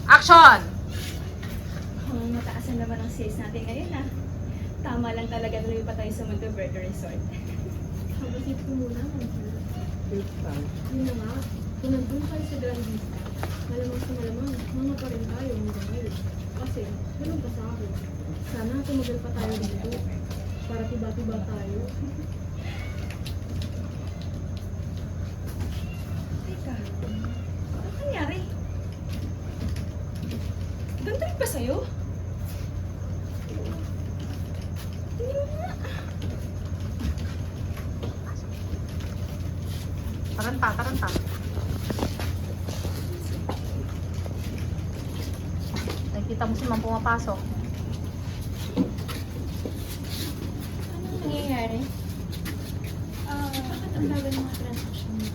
Action! Mataas na naman ang sales natin ngayon ah. Tama lang talaga na lumipat tayo sa Mundo Burger Resort. Pag-isip ko muna, yun na nga, kung nandun tayo sa Grand Vista, malamang sa malamang, mga pa rin tayo hanggang ngayon. Kasi, ganun pa sa akin. Sana tumagal pa tayo dito, para tiba-tiba tayo. Teka, ano nangyari? Ganda rin ba sa'yo? Tingin mo nga. Taranta, taranta. Nakikita mo si Ma'am pumapasok. Anong nangyayari? Bakit ang bagal mga transaction mo?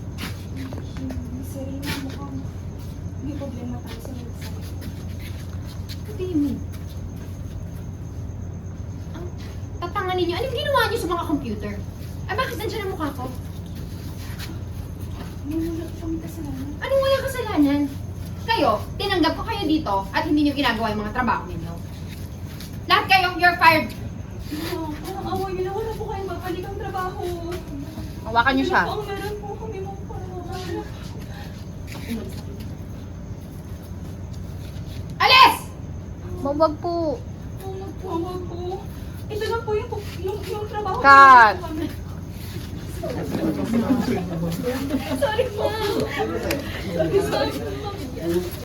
Serena, mukhang may problema tayo sa website. What do you mean? Ang tatanganin niyo, anong ginawa niyo sa mga computer? Ay, bakit nandiyan ang mukha ko? May wala kami kasalanan. Anong wala kasalanan? Kayo, tinanggap ko kayo dito at hindi niyo ginagawa yung mga trabaho ninyo. Lahat kayo, you're fired! Ang awa niyo na wala po kayong mapalikang trabaho. Hawakan niyo siya. Ang meron po kami mong parang. Alis! Mawag po. Wag po. Ito lang po yung trabaho. Cut. Sorry po. Sorry.